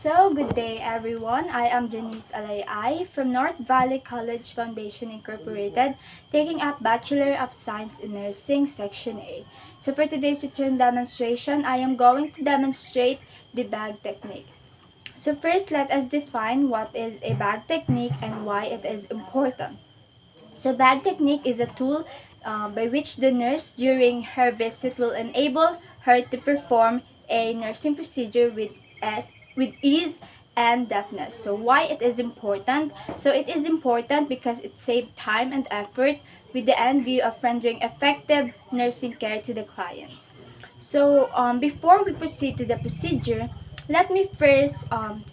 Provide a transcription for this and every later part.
So, good day everyone. I am Janice Alay-ay from North Valley College Foundation Incorporated, taking up Bachelor of Science in Nursing, Section A. So for today's return demonstration, I am going to demonstrate the bag technique. So first, let us define what is a bag technique and why it is important. So bag technique is a tool by which the nurse during her visit will enable her to perform a nursing procedure with ease and deftness. So why it is important? So it is important because it saves time and effort with the end view of rendering effective nursing care to the clients. So before we proceed to the procedure, let me first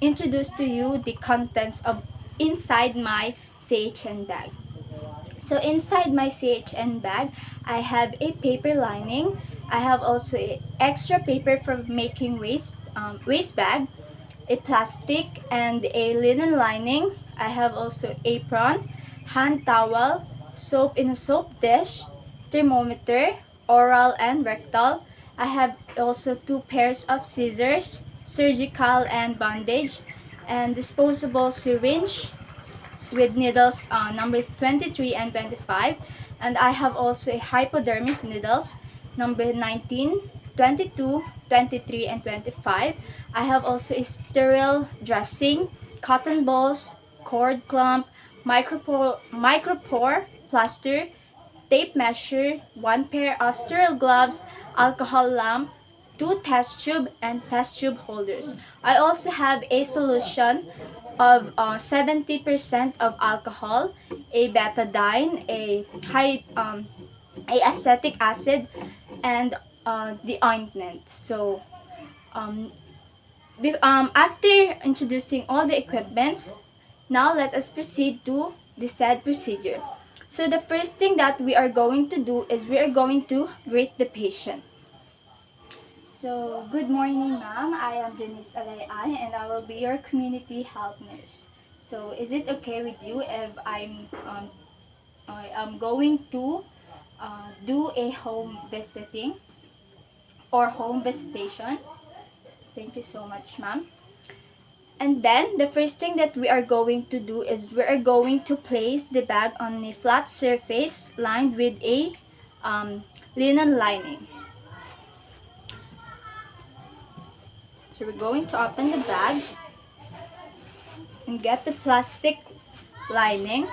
introduce to you the contents of inside my CHN bag. So inside my CHN bag, I have a paper lining. I have also a extra paper for making waste bag, a plastic and a linen lining. I have also apron, hand towel, soap in a soap dish, thermometer, oral and rectal. I have also 2 pairs of scissors, surgical and bandage, and disposable syringe with needles number 23 and 25, and I have also a hypodermic needles number 19, 22, 23, and 25. I have also a sterile dressing, cotton balls, cord clamp, micropore plaster, tape measure, 1 pair of sterile gloves, alcohol lamp, 2 test tube and test tube holders. I also have a solution of 70% of alcohol, a betadine, a acetic acid, and the ointment. So after introducing all the equipments, now let us proceed to the said procedure. So the first thing that we are going to do is we are going to greet the patient. So, good morning, ma'am. I am Janice Alay-ay, and I will be your community health nurse. So, is it okay with you if I'm going to do a home visiting or home visitation? Thank you so much, ma'am. And then, the first thing that we are going to do is we are going to place the bag on a flat surface lined with a linen lining. So we're going to open the bag and get the plastic lining.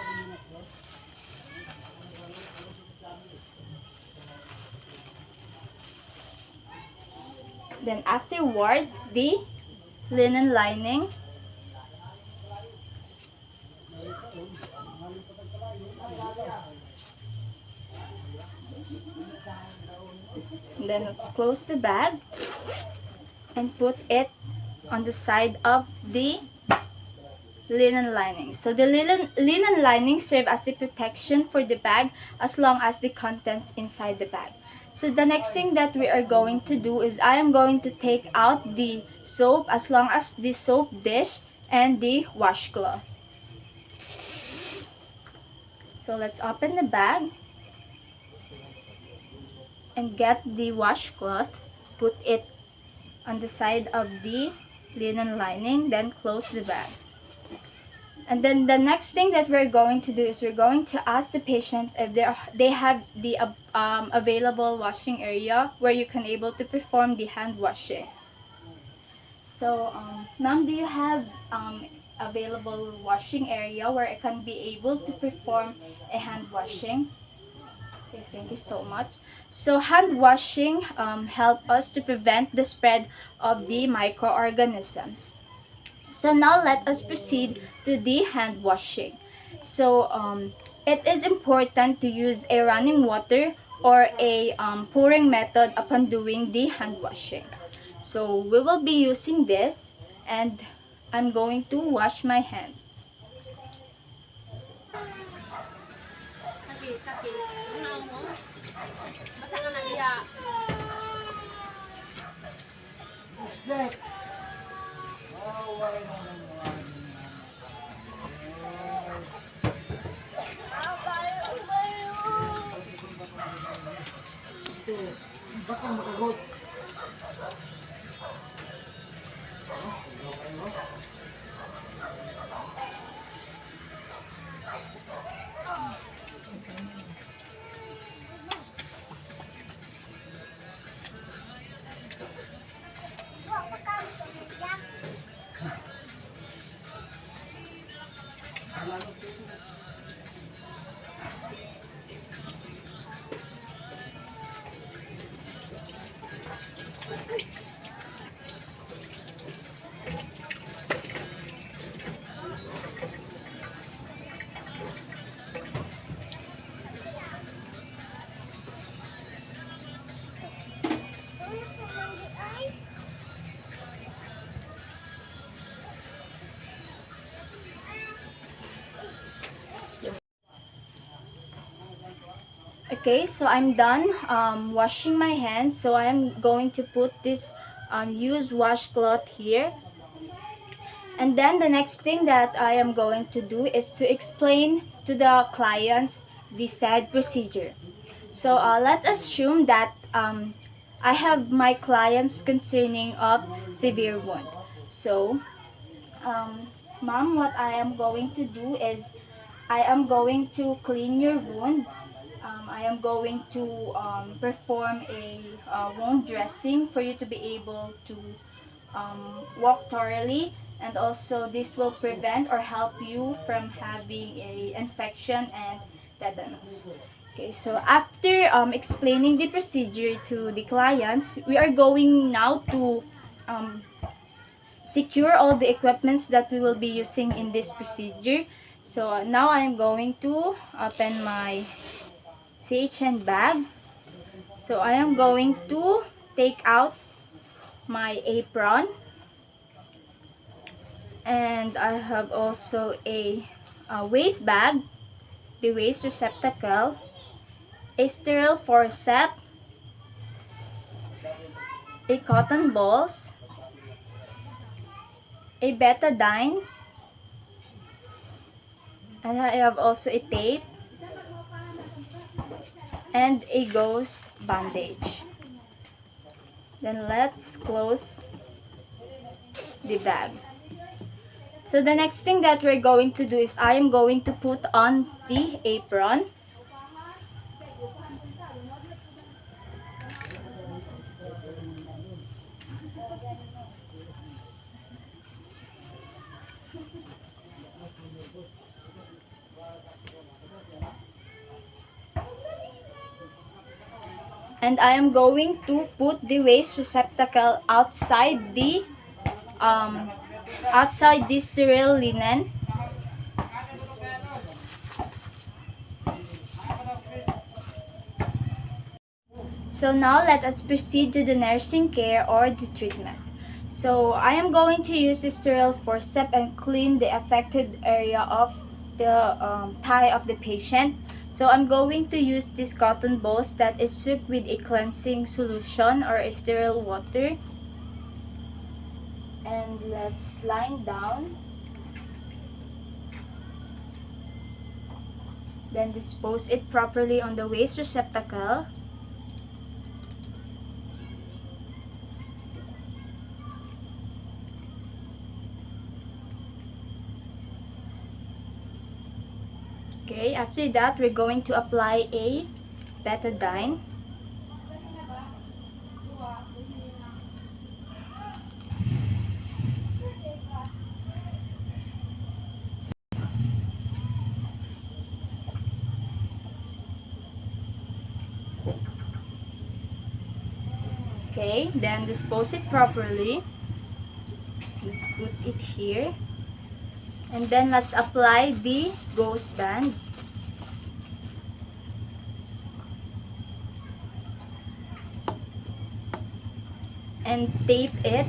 Then afterwards, the linen lining. And then let's close the bag and put it on the side of the linen lining. So the linen lining serves as the protection for the bag as long as the contents inside the bag. So the next thing that we are going to do is I am going to take out the soap as long as the soap dish and the washcloth. So let's open the bag and get the washcloth, put it on the side of the linen lining, then close the bag. And then the next thing that we're going to do is we're going to ask the patient if they have the available washing area where you can able to perform the hand washing. So, ma'am, do you have available washing area where I can be able to perform a hand washing? Okay, thank you so much. So hand washing help us to prevent the spread of the microorganisms. So now let us proceed to the hand washing. So it is important to use a running water or a pouring method upon doing the hand washing. So we will be using this, and I'm going to wash my hand. Bakang makagot. Okay, so I'm done washing my hands. So I'm going to put this used washcloth here. And then the next thing that I am going to do is to explain to the clients the said procedure. So let's assume that I have my clients concerning of severe wound. So, um, ma'am, what I am going to do is I am going to clean your wound. I am going to perform a wound dressing for you to be able to walk thoroughly, and also this will prevent or help you from having a infection and tetanus. Okay, so after explaining the procedure to the clients, we are going now to um, secure all the equipments that we will be using in this procedure. So now I am going to open my CHN bag. So I am going to take out my apron, and I have also a waste bag, the waste receptacle, a sterile forceps, a cotton balls, a betadine, and I have also a tape and a gauze bandage. Then let's close the bag. So the next thing that we're going to do is I am going to put on the apron. And I am going to put the waste receptacle um, outside the sterile linen. So now let us proceed to the nursing care or the treatment. So I am going to use a sterile forceps and clean the affected area of the thigh of the patient. So I'm going to use this cotton balls that is soaked with a cleansing solution or a sterile water. And let's line down. Then dispose it properly on the waste receptacle. Okay, after that, we're going to apply a betadine. Okay, then dispose it properly. Let's put it here. And then let's apply the gauze band. And tape it.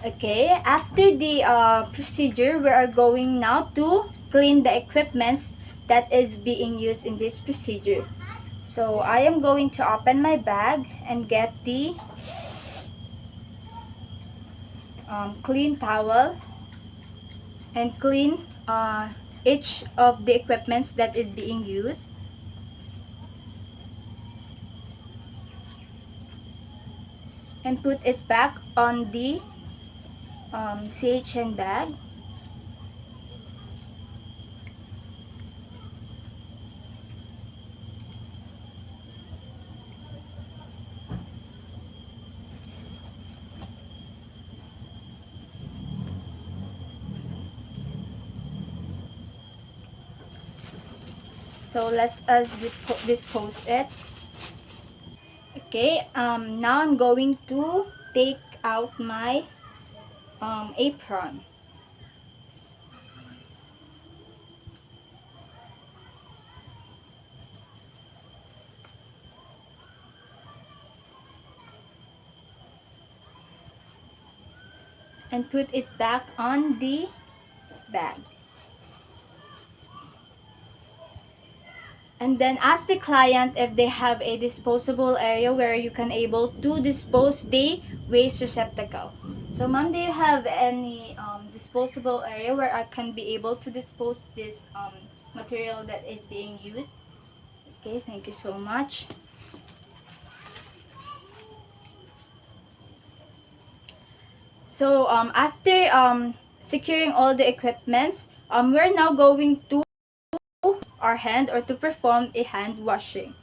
Okay, after the procedure, we are going now to clean the equipments that is being used in this procedure. So I am going to open my bag and get the clean towel and clean each of the equipments that is being used. And put it back on the CHN bag. So let's dispose it. Okay, now I'm going to take out my apron. and put it back on the bag. And then ask the client if they have a disposable area where you can able to dispose the waste receptacle. So ma'am, do you have any disposable area where I can be able to dispose this material that is being used? Okay, thank you so much. So after securing all the equipments, we're now going to our hand or to perform a hand washing.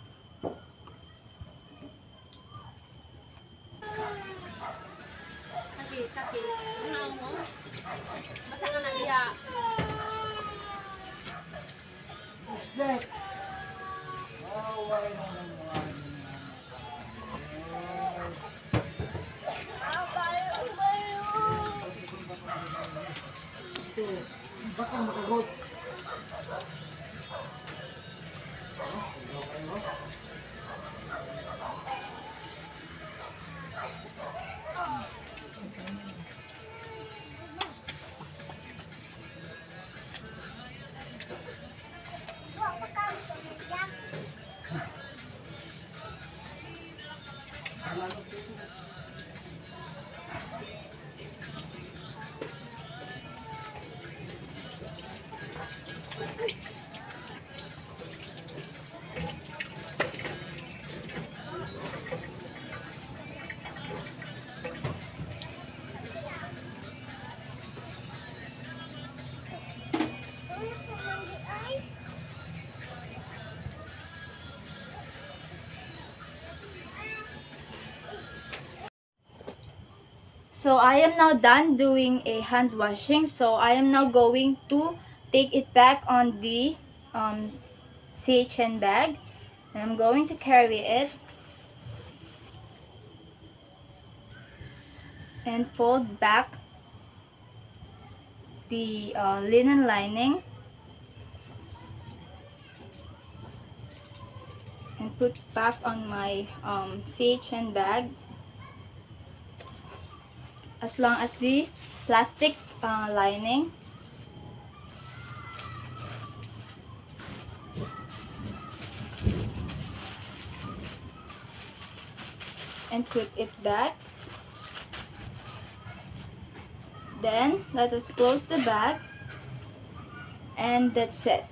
So I am now done doing a hand washing. So I am now going to take it back on the CHN bag. And I'm going to carry it and fold back the linen lining and put back on my CHN bag, as long as the plastic lining. And put it back. Then let us close the bag, and that's it.